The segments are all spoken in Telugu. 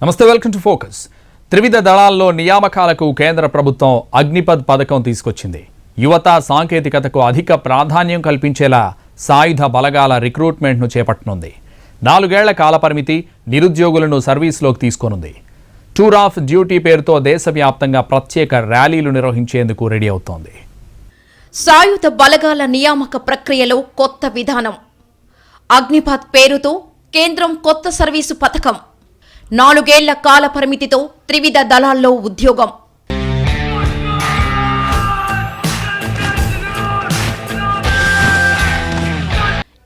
నమస్తే, వెల్కమ్ టు ఫోకస్. త్రివిధ దళాల్లో నియామకాలకు కేంద్ర ప్రభుత్వం అగ్నిపథ్ పథకం తీసుకొచ్చింది. యువత సాంకేతికతకు అధిక ప్రాధాన్యం కల్పించేలా సాయుధ బలగాల రిక్రూట్మెంట్ను చేపట్టనుంది. 4 ఏళ్ల కాలపరిమితి, నిరుద్యోగులను సర్వీస్లోకి తీసుకోనుంది. టూర్ ఆఫ్ డ్యూటీ పేరుతో దేశవ్యాప్తంగా ప్రత్యేక ర్యాలీలు నిర్వహించేందుకు రెడీ అవుతోంది. సాయుధ బలగాల నియామక ప్రక్రియలో కొత్త విధానం. అగ్నిపథ్ పేరుతో కేంద్రం కొత్త సర్వీసు పథకం. 4 ఏళ్ల కాల పరిమితితో త్రివిధ దళాల్లో ఉద్యోగం.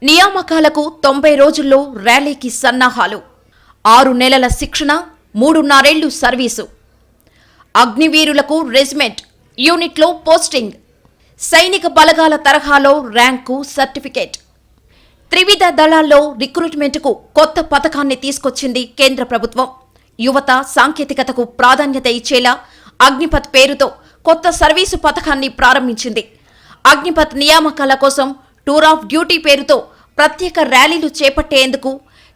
నియామకాలకు 90 రోజుల్లో ర్యాలీకి సన్నాహాలు. 6 నెలల శిక్షణ, 3.5 ఏళ్లు సర్వీసు. అగ్నివీరులకు రెజిమెంట్, యూనిట్లో పోస్టింగ్. సైనిక బలగాల తరహాలో ర్యాంకు, సర్టిఫికేట్. త్రివిధ దళాల్లో రిక్రూట్మెంట్కు కొత్త పథకాన్ని తీసుకొచ్చింది కేంద్ర ప్రభుత్వం. యువత సాంకేతికతకు ప్రాధాన్యత ఇచ్చేలా అగ్నిపథ్ పేరుతో కొత్త సర్వీసు పథకాన్ని ప్రారంభించింది. అగ్నిపథ్ నియామకాల కోసం టూర్ ఆఫ్ డ్యూటీ పేరుతో ప్రత్యేక ర్యాలీలు చేపట్టేందుకు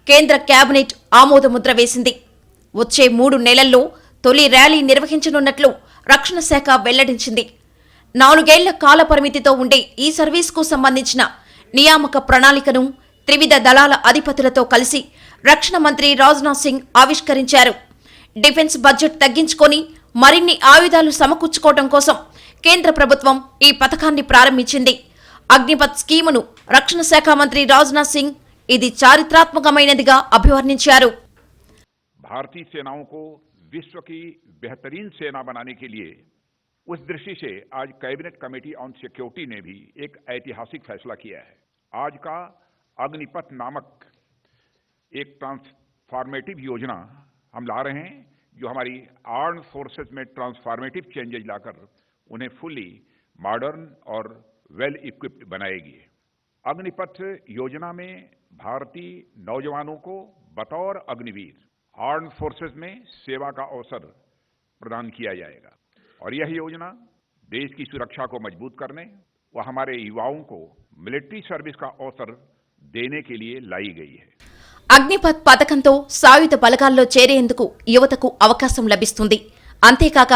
కేంద్ర కేబినెట్ ఆమోదముద్ర వేసింది. వచ్చే 3 నెలల్లో తొలి ర్యాలీ నిర్వహించనున్నట్లు రక్షణ శాఖ వెల్లడించింది. 4 ఏళ్ల కాల పరిమితితో ఉండే ఈ సర్వీస్కు సంబంధించిన నియామక ప్రణాళికను త్రివిధ దళాల అధిపతులతో కలిసి రక్షణ మంత్రి రాజ్నాథ్ సింగ్ ఆవిష్కరించారు. డిఫెన్స్ బడ్జెట్ తగ్గించుకొని మరిన్ని ఆయుధాలు సమకూర్చుకోవడం కోసం కేంద్ర ప్రభుత్వం ఈ పథకాన్ని ప్రారంభించింది. అగ్నిపథ్ స్కీమును రక్షణ శాఖ మంత్రి రాజ్నాథ్ సింగ్ ఇది చారిత్రాత్మకమైనదిగా అభివర్ణించారు. भारतीय सेनाओं को विश्व की बेहतरीन सेना बनाने के लिए उस दृष्टि से आज कैबिनेट कमेटी ऑन सिक्योरिटी ने भी एक ऐतिहासिक फैसला किया है. आज का अग्निपथ नामक एक ट्रांसफॉर्मेटिव योजना हम ला रहे हैं, जो हमारी आर्म्ड फोर्सेस में ट्रांसफॉर्मेटिव चेंजेज लाकर उन्हें फुली मॉडर्न और वेल इक्विप्ड बनाएगी. अग्निपथ योजना में भारतीय नौजवानों को बतौर अग्निवीर आर्म्ड फोर्सेस में सेवा का अवसर प्रदान किया जाएगा. और यह योजना देश की सुरक्षा को मजबूत करने व हमारे युवाओं को मिलिट्री सर्विस का अवसर देने के लिए लाई गई है. అగ్నిపథ్ పథకంతో సాయుధ బలగాల్లో చేరేందుకు యువతకు అవకాశం లభిస్తుంది. అంతేకాక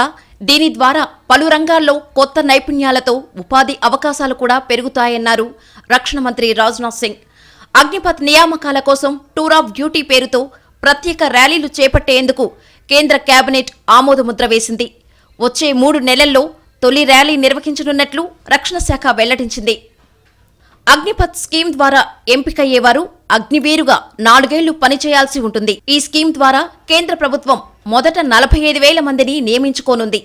దీని ద్వారా పలు రంగాల్లో కొత్త నైపుణ్యాలతో ఉపాధి అవకాశాలు కూడా పెరుగుతాయన్నారు రక్షణ మంత్రి రాజ్నాథ్ సింగ్. అగ్నిపథ్ నియామకాల కోసం టూర్ ఆఫ్ డ్యూటీ పేరుతో ప్రత్యేక ర్యాలీలు చేపట్టేందుకు కేంద్ర కేబినెట్ ఆమోదముద్ర వేసింది. వచ్చే 3 నెలల్లో తొలి ర్యాలీ నిర్వహించనున్నట్లు రక్షణ శాఖ వెల్లడించింది. అగ్నిపథ్ స్కీమ్ ద్వారా ఎంపికయ్యేవారు అగ్నివీరుగా 4 ఏళ్లు పనిచేయాల్సి ఉంటుంది. ఈ స్కీమ్ ద్వారా కేంద్ర ప్రభుత్వం మొదట 45,000 మందిని నియమించుకోనుంది.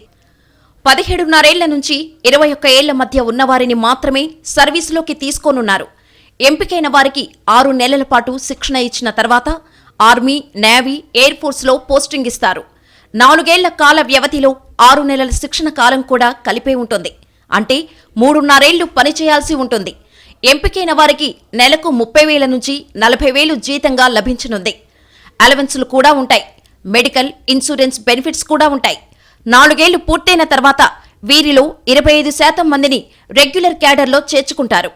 17.5 ఏళ్ల నుంచి 21 ఏళ్ల మధ్య ఉన్నవారిని మాత్రమే సర్వీసులోకి తీసుకోనున్నారు. ఎంపికైన వారికి 6 నెలల పాటు శిక్షణ ఇచ్చిన తర్వాత ఆర్మీ, నేవీ, ఎయిర్ ఫోర్స్లో పోస్టింగ్ ఇస్తారు. 4 ఏళ్ల కాల వ్యవధిలో 6 నెలల శిక్షణ కాలం కూడా కలిపే ఉంటుంది. అంటే 3.5 ఏళ్లు పనిచేయాల్సి ఉంటుంది. ఎంపికైన వారికి నెలకు 30,000 నుంచి 40,000 జీతంగా లభించనుంది. అలవెన్సులు కూడా ఉంటాయి. మెడికల్, ఇన్సూరెన్స్ బెనిఫిట్స్ కూడా ఉంటాయి. 4 ఏళ్లు పూర్తయిన తర్వాత వీరిలో 25% మందిని రెగ్యులర్ క్యాడర్లో చేర్చుకుంటారు.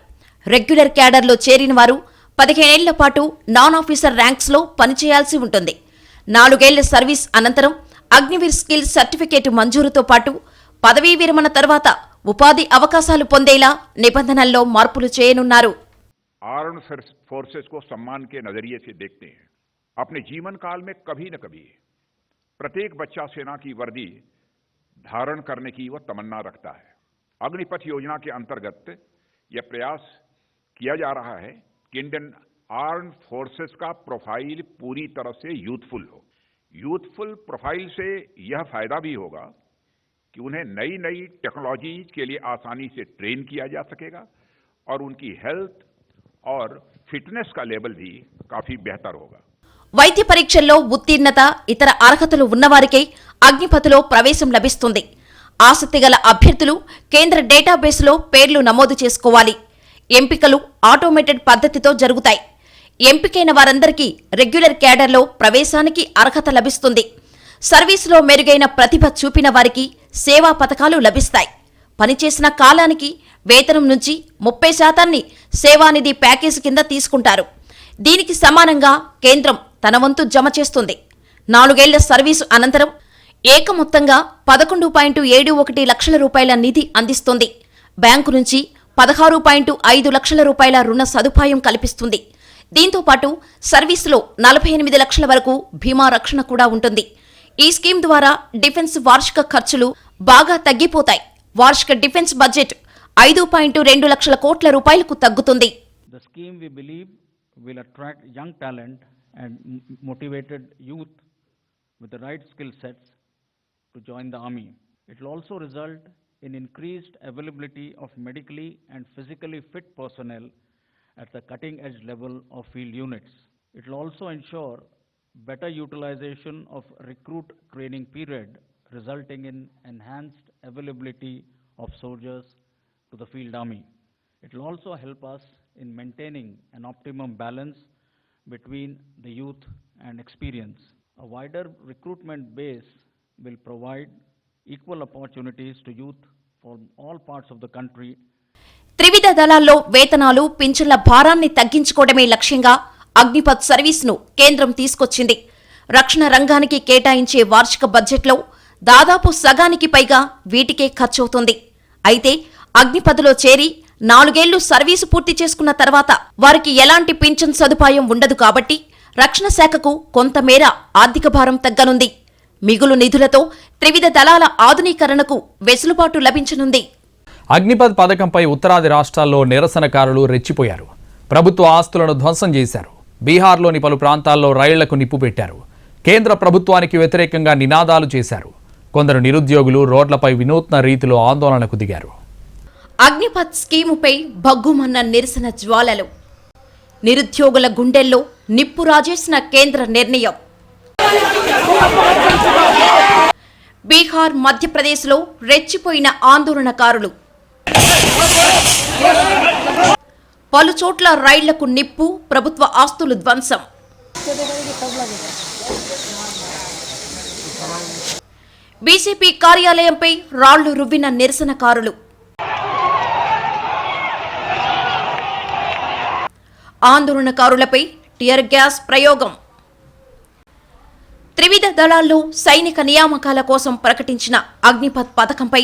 రెగ్యులర్ క్యాడర్లో చేరిన వారు 15 ఏళ్ల పాటు నాన్ ఆఫీసర్ ర్యాంక్స్లో పనిచేయాల్సి ఉంటుంది. 4 ఏళ్ల సర్వీస్ అనంతరం అగ్నివీర్ స్కిల్ సర్టిఫికేట్ మంజూరుతో పాటు పదవీ విరమణ తర్వాత ఉపాధి అవకాశాలు పొందేలా నిబంధనల్లో మార్పులు చేయనున్నారు. आर्म्ड फोर्सेस को सम्मान के नजरिए से देखते हैं. अपने जीवन काल में कभी न कभी प्रत्येक बच्चा सेना की वर्दी धारण करने की वह तमन्ना रखता है. अग्निपथ योजना के अंतर्गत यह प्रयास किया जा रहा है कि इंडियन आर्म्ड फोर्सेस का प्रोफाइल पूरी तरह से यूथफुल हो. यूथफुल प्रोफाइल से यह फायदा भी होगा कि उन्हें नई नई टेक्नोलॉजीज के लिए आसानी से ट्रेन किया जा सकेगा और उनकी हेल्थ और फिटनेस का लेवल भी काफी बेहतर होगा. వైద్య పరీక్షల్లో ఉత్తీర్ణత, ఇతర అర్హతలు ఉన్నవారికే అగ్నిపథ్లో ప్రవేశం లభిస్తుంది. ఆసక్తిగల అభ్యర్థులు కేంద్ర డేటాబేస్లో పేర్లు నమోదు చేసుకోవాలి. ఎంపికలు ఆటోమేటెడ్ పద్ధతితో జరుగుతాయి. ఎంపికైన వారందరికీ రెగ్యులర్ క్యాడర్లో ప్రవేశానికి అర్హత లభిస్తుంది. సర్వీసులో మెరుగైన ప్రతిభ చూపిన వారికి సేవా పథకాలు లభిస్తాయి. పనిచేసిన కాలానికి వేతనం నుంచి 30% సేవానిధి ప్యాకేజీ కింద తీసుకుంటారు. దీనికి సమానంగా కేంద్రం తన వంతు జమ చేస్తుంది. 4 ఏళ్ల సర్వీసు అనంతరం ఏకమొత్తంగా 11.71 లక్షల రూపాయల నిధి అందిస్తోంది. బ్యాంకు నుంచి 16.5 లక్షల రూపాయల రుణ సదుపాయం కల్పిస్తుంది. దీంతో పాటు సర్వీసులో 48 లక్షల వరకు బీమా రక్షణ కూడా ఉంటుంది. ఈ స్కీమ్ ద్వారా డిఫెన్స్ వార్షిక ఖర్చులు బాగా తగ్గిపోతాయి. వార్షిక డిఫెన్స్ బడ్జెట్ 5.2 లక్షల కోట్ల రూపాయలకు తగ్గుతుంది. The scheme, we believe, will attract young talent and motivated youth with the right skill sets to join the army. It will also result in increased availability of medically and physically fit personnel at the cutting edge level of field units. It will also ensure better utilization of recruit training period, resulting in enhanced availability of soldiers to the field army. It will also help us in maintaining an optimum balance between the youth and experience. A wider recruitment base will provide equal opportunities to youth from all parts of the country. త్రివిధ దళాల్లో వేతనాలు, పింఛన్ల భారాన్ని తగ్గించుకోవడమే లక్ష్యంగా అగ్నిపథ్ సర్వీసును కేంద్రం తీసుకొచ్చింది. రక్షణ రంగానికి కేటాయించే వార్షిక బడ్జెట్లో దాదాపు సగానికి పైగా వీటికే ఖర్చవుతోంది. అయితే అగ్నిపథ్లో చేరి 4 ఏళ్లు సర్వీసు పూర్తి చేసుకున్న తర్వాత వారికి ఎలాంటి పింఛన్ సదుపాయం ఉండదు. కాబట్టి రక్షణ శాఖకు కొంతమేర ఆర్థిక భారం తగ్గనుంది. మిగులు నిధులతో త్రివిధ దళాల ఆధునీకరణకు వెసులుబాటు లభించనుంది. అగ్నిపథ్ పథకంపై ఉత్తరాది రాష్ట్రాల్లో నిరసనకారులు రెచ్చిపోయారు. ప్రభుత్వ ఆస్తులను ధ్వంసం చేశారు. బీహార్లోని పలు ప్రాంతాల్లో రైళ్లకు నిప్పు పెట్టారు. కేంద్ర ప్రభుత్వానికి వ్యతిరేకంగా నినాదాలు చేశారు. కొందరు నిరుద్యోగులు రోడ్లపై వినూత్న రీతిలో ఆందోళనకు దిగారు. అగ్నిపథ్ స్కీముపై భగ్గుమన్న నిరసన జ్వాలలు. నిరుద్యోగుల గుండెల్లో నిప్పు రాజేసిన కేంద్ర నిర్ణయం. బీహార్, మధ్యప్రదేశ్లో రెచ్చిపోయిన ఆందోళనకారులు. పలుచోట్ల రైళ్లకు నిప్పు, ప్రభుత్వ ఆస్తులు ధ్వంసం. బీజేపీ కార్యాలయంపై రాళ్లు రువ్విన నిరసనకారులు. ఆందోళనకారులపై టియర్ గ్యాస్ ప్రయోగం. త్రివిధ దళాల్లో సైనిక నియామకాల కోసం ప్రకటించిన అగ్నిపథ్ పథకంపై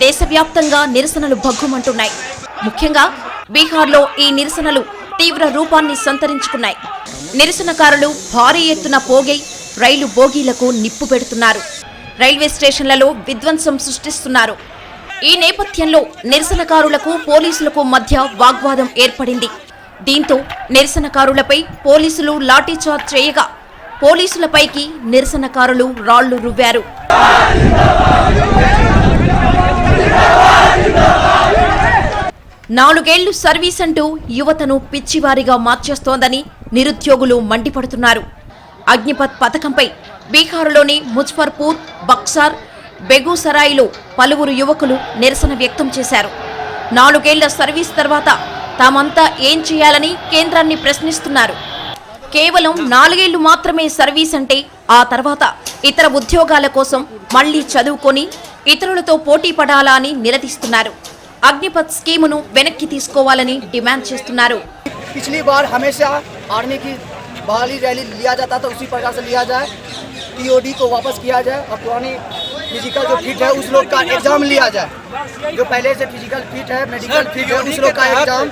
దేశవ్యాప్తంగా నిరసనలు భగ్గుమంటున్నాయి. ముఖ్యంగా బీహార్లో ఈ నిరసనలు తీవ్ర రూపాన్ని సంతరించుకున్నాయి. నిరసనకారులు భారీ ఎత్తున పోగై రైలు బోగీలకు నిప్పు పెడుతున్నారు. రైల్వే స్టేషన్లలో విధ్వంసం సృష్టిస్తున్నారు. ఈ నేపథ్యంలో నిరసనకారులకు పోలీసులకు మధ్య వాగ్వాదం ఏర్పడింది. దీంతో నిరసనకారులపై పోలీసులు లాఠీచార్జ్ చేయగా పోలీసులపైకి నిరసనకారులు రాళ్లు రువ్వారు. నాలుగేళ్లు సర్వీస్ అంటూ యువతను పిచ్చివారిగా మార్చేస్తోందని నిరుద్యోగులు మండిపడుతున్నారు. అగ్నిపథ్ పథకంపై బీహార్లోని ముజఫర్పూర్, బక్సార్, బెగూసరాయిలో పలువురు యువకులు నిరసన వ్యక్తం చేశారు. 4 ఏళ్ల సర్వీస్ తర్వాత తామంతా ఏం చేయాలని కేంద్రాన్ని ప్రశ్నిస్తున్నారు. కేవలం 4 ఏళ్లు మాత్రమే సర్వీస్ అంటే ఆ తర్వాత ఇతర ఉద్యోగాల కోసం మళ్లీ చదువుకొని ఇతరులతో పోటీ పడాలా అని నిలదీస్తున్నారు. అగ్నిపథ్ స్కీమును వెనక్కి తీసుకోవాలని డిమాండ్ చేస్తున్నారు. पिछली बार हमेशा आर्मी की बहाली रैली लिया जाता था, उसी प्रकार से लिया जाए, टीओडी को वापस किया जाए और पुरानी फिजिकल जो फिट है उस लोग का एग्जाम लिया जाए, जो पहले से फिजिकल फिट है, मेडिकल फिट है, उस लोग का एग्जाम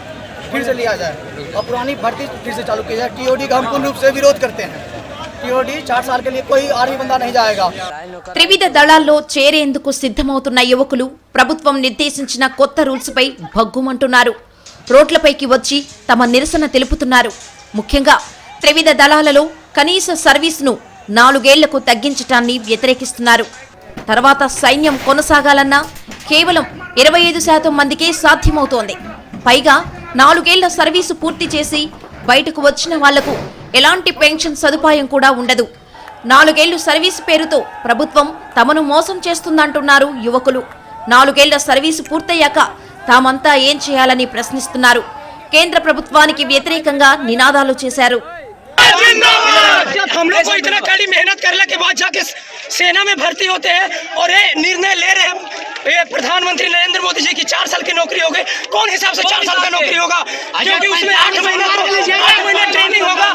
फिर से लिया जाए और पुरानी भर्ती फिर से चालू की जाए। टीओडी का हम पूर्ण रूप से विरोध करते हैं। टीओडी 4 साल के लिए कोई आर्मी बंदा नहीं जाएगा। త్రివిధ దళాల్లో చేరేందుకు సిద్ధమవుతున్న యువకులు ప్రభుత్వం నిర్దేశించిన కొత్త రూల్స్ పై భగ్గుమంటున్నారు. రోడ్లపైకి వచ్చి తమ నిరసన తెలుపుతున్నారు. ముఖ్యంగా త్రివిధ దళాలలో కనీస సర్వీసును 4 ఏళ్లకు తగ్గించటాన్ని వ్యతిరేకిస్తున్నారు. తర్వాత సైన్యం కొనసాగాలన్నా కేవలం 25% మందికే సాధ్యమవుతోంది. పైగా 4 ఏళ్ల సర్వీసు పూర్తి చేసి బయటకు వచ్చిన వాళ్లకు ఎలాంటి పెన్షన్ సదుపాయం కూడా ఉండదు. 4 ఏళ్లు సర్వీసు పేరుతో ప్రభుత్వం తమను మోసం చేస్తుందంటున్నారు యువకులు. 4 ఏళ్ల సర్వీసు పూర్తయ్యాక తామంతా ఏం చేయాలని ప్రశ్నిస్తున్నారు. కేంద్ర ప్రభుత్వానికి వ్యతిరేకంగా నినాదాలు చేశారు. हम लोग को इतना कड़ी मेहनत करने के बाद जाके सेना में भर्ती होते हैं और ये निर्णय ले रहे हैं ये प्रधानमंत्री नरेंद्र मोदी जी की 4 साल की नौकरी हो गई, कौन हिसाब से 4 साल का नौकरी होगा? क्योंकि उसमें 8 महीना ट्रेनिंग होगा,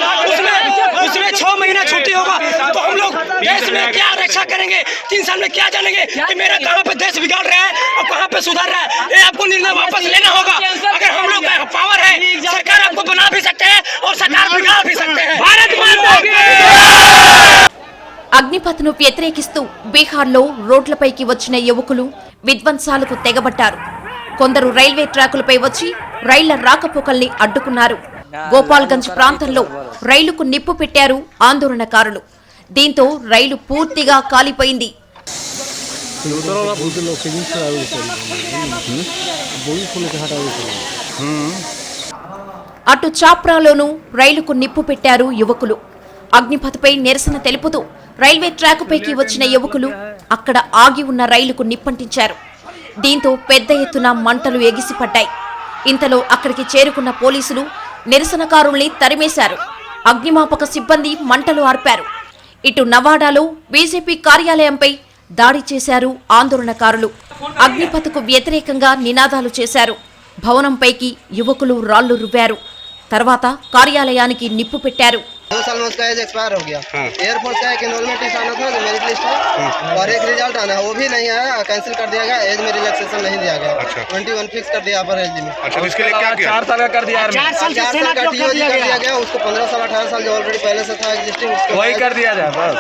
उसमें 6 महीना छुट्टी होगा। तो हम लोग देश में क्या रक्षा करेंगे? 3 साल में क्या जानेंगे कि मेरा कहाँ पे देश बिगाड़ रहा है और कहाँ पे सुधार रहा है? ये आपको निर्णय वापस लेना होगा। अगर हम लोग का पावर है, सरकार आपको बना भी सकते हैं और सरकार बिगाड़ भी सकते हैं। भारत माता की అగ్నిపథ్ను వ్యతిరేకిస్తూ బీహార్లో రోడ్లపైకి వచ్చిన యువకులు విధ్వంసాలకు తెగబట్టారు. కొందరు రైల్వే ట్రాకులపై వచ్చి రైళ్ల రాకపోకల్ని అడ్డుకున్నారు. గోపాల్గంజ్ ప్రాంతంలో రైలుకు నిప్పు పెట్టారు ఆందోళనకారులు. దీంతో రైలు పూర్తిగా కాలిపోయింది. అటు చాప్రాలోనూ రైలుకు నిప్పు పెట్టారు యువకులు. అగ్నిపథ్పై నిరసన తెలుపుతూ రైల్వే ట్రాకుపైకి వచ్చిన యువకులు అక్కడ ఆగి ఉన్న రైలుకు నిప్పంటించారు. దీంతో పెద్ద ఎత్తున మంటలు ఎగిసిపడ్డాయి. ఇంతలో అక్కడికి చేరుకున్న పోలీసులు నిరసనకారుల్ని తరిమేశారు. అగ్నిమాపక సిబ్బంది మంటలు ఆర్పారు. ఇటు నవాడాలో బీజేపీ కార్యాలయంపై దాడి చేశారు ఆందోళనకారులు. అగ్నిపథ్కు వ్యతిరేకంగా నినాదాలు చేశారు. భవనంపైకి యువకులు రాళ్లు రువ్వారు. తర్వాత కార్యాలయానికి నిప్పు పెట్టారు. 2 साल में उसका एज एक्सपायर हो गया। एयरफोर्स का एक एनरोलमेंट लिस्ट आना था जो मेरिट लिस्ट है और एक रिजल्ट आना है, वो भी नहीं आया, कैंसिल कर दिया गया। एज में रिलैक्सेशन नहीं दिया गया। 21 फिक्स कर दिया अपर एज लिमिट। अच्छा, इसके लिए क्या किया? 4 साल का कर दिया, 4 साल का टीओजी कर दिया गया। उसको 15 साल 18 साल जो ऑलरेडी पहले से था एग्जिस्टिंग, उसको वही कर दिया जाए बस।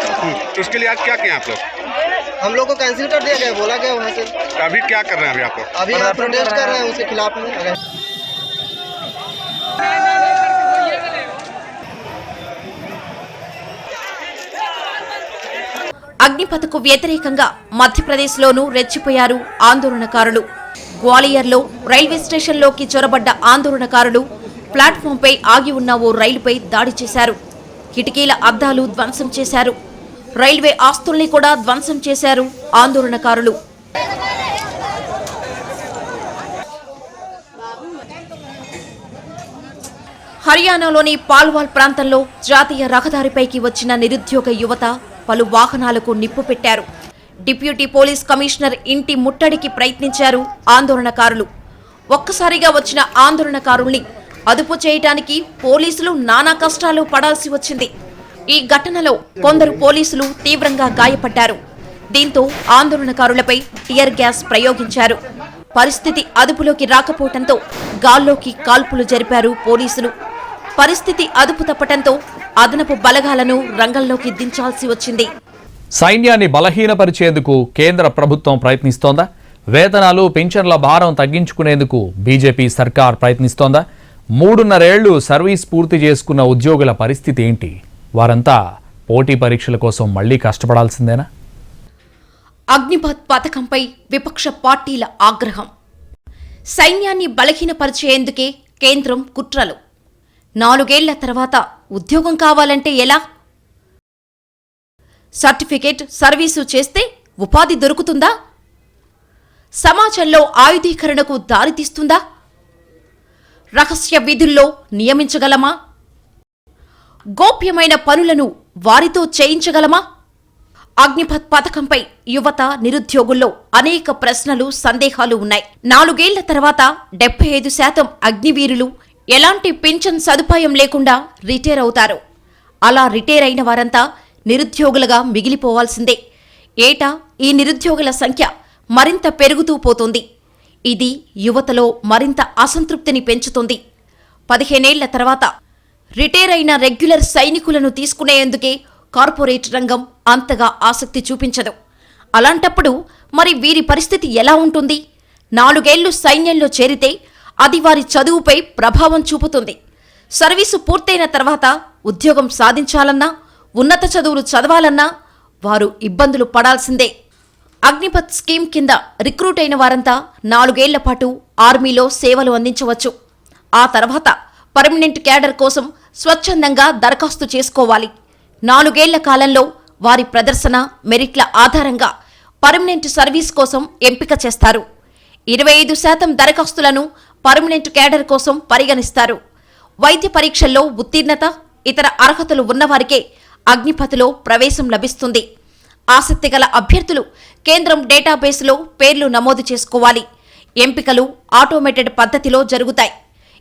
इसके लिए आज क्या किया आप लोग? हम लोग को कैंसिल कर दिया गया, बोला गया वहाँ से। अभी क्या कर रहे हैं अभी आप लोग? अभी यहाँ प्रोटेस्ट कर रहे हैं उसके खिलाफ में। అగ్నిపథ్కు వ్యతిరేకంగా మధ్యప్రదేశ్లోనూ రెచ్చిపోయారు ఆందోళనకారులు. గ్వాలియర్లో రైల్వే స్టేషన్లోకి చొరబడ్డ ఆందోళనకారులు ప్లాట్ఫామ్పై ఆగి ఉన్న ఓ రైలుపై దాడి చేశారు. కిటికీల అద్దాలు ధ్వంసం చేశారు. రైల్వే ఆస్తుల్ని కూడా ధ్వంసం చేశారు ఆందోళనకారులు. హర్యానాలోని పాల్వాల్ ప్రాంతంలో జాతీయ రహదారిపైకి వచ్చిన నిరుద్యోగ యువత పలు వాహనాలకు నిప్పు పెట్టారు. డిప్యూటీ పోలీస్ కమిషనర్ ఇంటి ముట్టడికి ప్రయత్నించారు ఆందోళనకారులు. ఒక్కసారిగా వచ్చిన ఆందోళనకారుల్ని అదుపు చేయడానికి పోలీసులు నానా కష్టాలు పడాల్సి వచ్చింది. ఈ ఘటనలో కొందరు పోలీసులు తీవ్రంగా గాయపడ్డారు. దీంతో ఆందోళనకారులపై టియర్ గ్యాస్ ప్రయోగించారు. పరిస్థితి అదుపులోకి రాకపోవడంతో గాల్లోకి కాల్పులు జరిపారు పోలీసులు. పరిస్థితి అదుపు తప్పటంతో అదనపు బలగాలను రంగంలోకి దించాల్సి వచ్చింది. సైన్యాన్ని బలహీనపరిచేందుకు కేంద్ర ప్రభుత్వం ప్రయత్నిస్తోందా? వేతనాలు పెన్షన్ల భారం తగ్గించుకునేందుకు బీజేపీ సర్కార్ ప్రయత్నిస్తోందా? 3.5 ఏళ్లు సర్వీస్ పూర్తి చేసుకున్న ఉద్యోగుల పరిస్థితి ఏంటి? వారంతా పోటీ పరీక్షల కోసం మళ్లీ కష్టపడాల్సిందేనా? అగ్నిపథ్ పథకంపై విపక్ష పార్టీల ఆగ్రహం. సైన్యాన్ని బలహీనపరిచేందుకే కేంద్రం కుట్రలు. 4 ఏళ్ల తర్వాత ఉద్యోగం కావాలంటే ఎలా? సర్టిఫికేట్ సర్వీసు చేస్తే ఉపాధి దొరుకుతుందా? సమాజంలో ఆయుధీకరణకు దారితీస్తుందా? రహస్య విధుల్లో నియమించగలమా? గోప్యమైన పనులను వారితో చేయించగలమా? అగ్నిపథ్ పథకంపై యువత నిరుద్యోగుల్లో అనేక ప్రశ్నలు, సందేహాలు ఉన్నాయి. 4 ఏళ్ల తర్వాత 75% అగ్నివీరులు ఎలాంటి పింఛన్ సదుపాయం లేకుండా రిటైర్ అవుతారు. అలా రిటైర్ అయిన వారంతా నిరుద్యోగులుగా మిగిలిపోవాల్సిందే. ఏటా ఈ నిరుద్యోగుల సంఖ్య మరింత పెరుగుతూ పోతుంది. ఇది యువతలో మరింత అసంతృప్తిని పెంచుతుంది. 15 ఏళ్ల తర్వాత రిటైర్ అయిన రెగ్యులర్ సైనికులను తీసుకునేందుకే కార్పొరేట్ రంగం అంతగా ఆసక్తి చూపించదు. అలాంటప్పుడు మరి వీరి పరిస్థితి ఎలా ఉంటుంది? 4 ఏళ్లు సైన్యంలో చేరితే అది వారి చదువుపై ప్రభావం చూపుతుంది. సర్వీసు పూర్తయిన తర్వాత ఉద్యోగం సాధించాలన్నా, ఉన్నత చదువులు చదవాలన్నా వారు ఇబ్బందులు పడాల్సిందే. అగ్నిపథ్ స్కీమ్ కింద రిక్రూట్ అయిన వారంతా 4 ఏళ్ల పాటు ఆర్మీలో సేవలు అందించవచ్చు. ఆ తర్వాత పర్మనెంట్ క్యాడర్ కోసం స్వచ్ఛందంగా దరఖాస్తు చేసుకోవాలి. 4 ఏళ్ల కాలంలో వారి ప్రదర్శన, మెరిట్ల ఆధారంగా పర్మనెంట్ సర్వీస్ కోసం ఎంపిక చేస్తారు. 25% దరఖాస్తులను పర్మనెంట్ క్యాడర్ కోసం పరిగణిస్తారు. వైద్య పరీక్షల్లో ఉత్తీర్ణత, ఇతర అర్హతలు ఉన్నవారికే అగ్నిపథ్లో ప్రవేశం లభిస్తుంది. ఆసక్తి గల అభ్యర్థులు కేంద్రం డేటాబేస్లో పేర్లు నమోదు చేసుకోవాలి. ఎంపికలు ఆటోమేటెడ్ పద్ధతిలో జరుగుతాయి.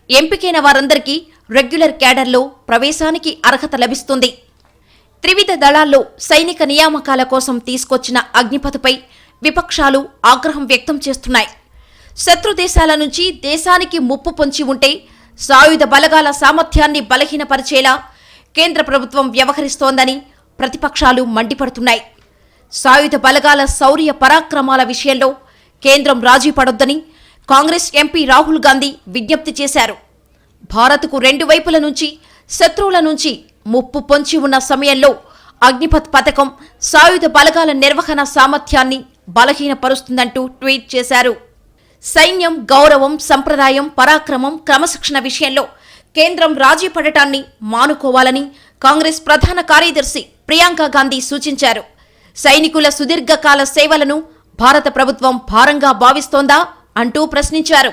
ఎంపికైన వారందరికీ రెగ్యులర్ క్యాడర్లో ప్రవేశానికి అర్హత లభిస్తుంది. త్రివిధ దళాల్లో సైనిక నియామకాల కోసం తీసుకొచ్చిన అగ్నిపథ్పై విపక్షాలు ఆగ్రహం వ్యక్తం చేస్తున్నాయి. శత్రు దేశాల నుంచి దేశానికి ముప్పు పొంచి ఉంటే సాయుధ బలగాల సామర్థ్యాన్ని బలహీనపరిచేలా కేంద్ర ప్రభుత్వం వ్యవహరిస్తోందని ప్రతిపక్షాలు మండిపడుతున్నాయి. సాయుధ బలగాల శౌర్య పరాక్రమాల విషయంలో కేంద్రం రాజీ పడొద్దని కాంగ్రెస్ ఎంపీ రాహుల్ గాంధీ విజ్ఞప్తి చేశారు. భారత్కు రెండు వైపుల నుంచి శత్రువుల నుంచి ముప్పు పొంచి ఉన్న సమయంలో అగ్నిపథ్ పథకం సాయుధ బలగాల నిర్వహణ సామర్థ్యాన్ని బలహీనపరుస్తుందంటూ ట్వీట్ చేశారు. సైన్యం గౌరవం, సంప్రదాయం, పరాక్రమం, క్రమశిక్షణ విషయంలో కేంద్రం రాజీ పడటాన్ని మానుకోవాలని కాంగ్రెస్ ప్రధాన కార్యదర్శి ప్రియాంక గాంధీ సూచించారు. సైనికుల సుదీర్ఘకాల సేవలను భారత ప్రభుత్వం భారంగా భావిస్తోందా అంటూ ప్రశ్నించారు.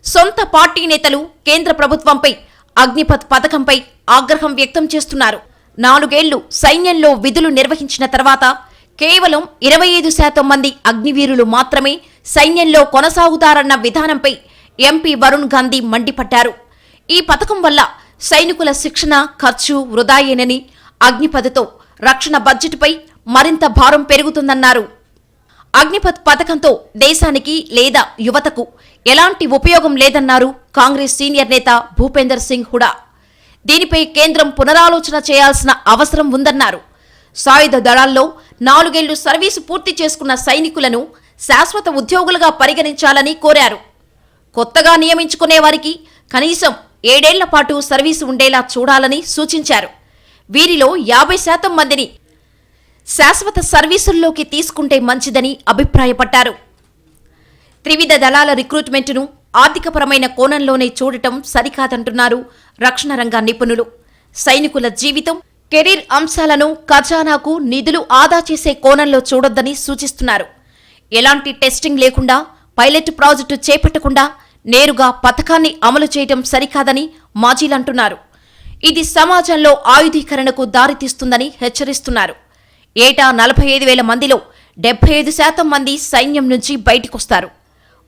సొంత పార్టీ నేతలు కేంద్ర ప్రభుత్వంపై అగ్నిపథ్ పథకంపై ఆగ్రహం వ్యక్తం చేస్తున్నారు. 4 ఏళ్లు సైన్యంలో విధులు నిర్వహించిన తర్వాత కేవలం 25% మంది అగ్నివీరులు మాత్రమే సైన్యంలో కొనసాగుతారన్న విధానంపై ఎంపీ వరుణ్ గాంధీ మండిపడ్డారు. ఈ పథకం వల్ల సైనికుల శిక్షణ ఖర్చు వృధాయేనని, అగ్నిపథ్తో రక్షణ బడ్జెట్పై మరింత భారం పెరుగుతుందన్నారు. అగ్నిపథ్ పథకంతో దేశానికి లేదా యువతకు ఎలాంటి ఉపయోగం లేదన్నారు కాంగ్రెస్ సీనియర్ నేత భూపేందర్ సింగ్ హుడా. దీనిపై కేంద్రం పునరాలోచన చేయాల్సిన అవసరం ఉందన్నారు. సాయుధ దళాల్లో 4 ఏళ్లు సర్వీసు పూర్తి చేసుకున్న సైనికులను శాశ్వత ఉద్యోగులుగా పరిగణించాలని కోరారు. కొత్తగా నియమించుకునే వారికి కనీసం 7 ఏళ్ల పాటు సర్వీసు ఉండేలా చూడాలని సూచించారు. వీరిలో 50% మందిని శాశ్వత సర్వీసుల్లోకి తీసుకుంటే మంచిదని అభిప్రాయపడ్డారు. త్రివిధ దళాల రిక్రూట్మెంట్ను ఆర్థికపరమైన కోణంలోనే చూడటం సరికాదంటున్నారు రక్షణ రంగ నిపుణులు. సైనికుల జీవితం, కెరీర్ అంశాలను ఖజానాకు నిధులు ఆదా చేసే కోణంలో చూడొద్దని సూచిస్తున్నారు. ఎలాంటి టెస్టింగ్ లేకుండా, పైలట్ ప్రాజెక్టు చేపట్టకుండా నేరుగా పథకాన్ని అమలు చేయడం సరికాదని మాజీలంటున్నారు. ఇది సమాజంలో ఆయుధీకరణకు దారితీస్తుందని హెచ్చరిస్తున్నారు. ఏటా 45,000 మందిలో 75% మంది సైన్యం నుంచి బయటికొస్తారు.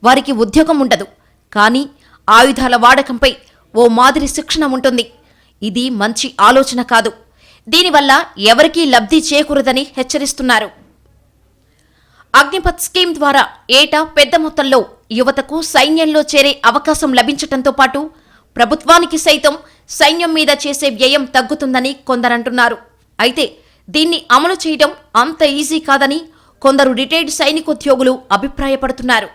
వారికి ఉద్యోగం ఉండదు, కానీ ఆయుధాల వాడకంపై ఓ మాదిరి శిక్షణ ఉంటుంది. ఇది మంచి ఆలోచన కాదు. దీనివల్ల ఎవరికీ లబ్ధి చేకూరదని హెచ్చరిస్తున్నారు. అగ్నిపథ్ స్కీమ్ ద్వారా ఏటా పెద్ద మొత్తంలో యువతకు సైన్యంలో చేరే అవకాశం లభించటంతో పాటు ప్రభుత్వానికి సైతం సైన్యం మీద చేసే వ్యయం తగ్గుతుందని కొందరంటున్నారు. అయితే దీన్ని అమలు చేయడం అంత ఈజీ కాదని కొందరు రిటైర్డ్ సైనికోద్యోగులు అభిప్రాయపడుతున్నారు.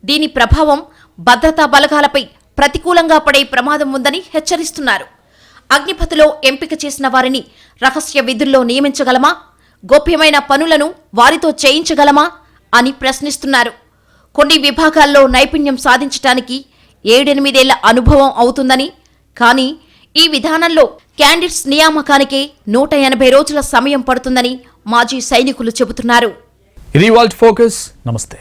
దీని ప్రభావం భద్రతా బలగాలపై ప్రతికూలంగా పడే ప్రమాదం ఉందని హెచ్చరిస్తున్నారు. అగ్నిపథ్లో ఎంపిక చేసిన వారిని రహస్య విధుల్లో నియమించగలమా, గోప్యమైన పనులను వారితో చేయించగలమా అని ప్రశ్నిస్తున్నారు. కొన్ని విభాగాల్లో నైపుణ్యం సాధించటానికి 7-8 ఏళ్ల అనుభవం అవుతుందని, కానీ ఈ విధానంలో క్యాండిడేట్స్ నియామకానికే 180 రోజుల సమయం పడుతుందని మాజీ సైనికులు చెబుతున్నారు. ఇది వాల్ట్ ఫోకస్. నమస్తే.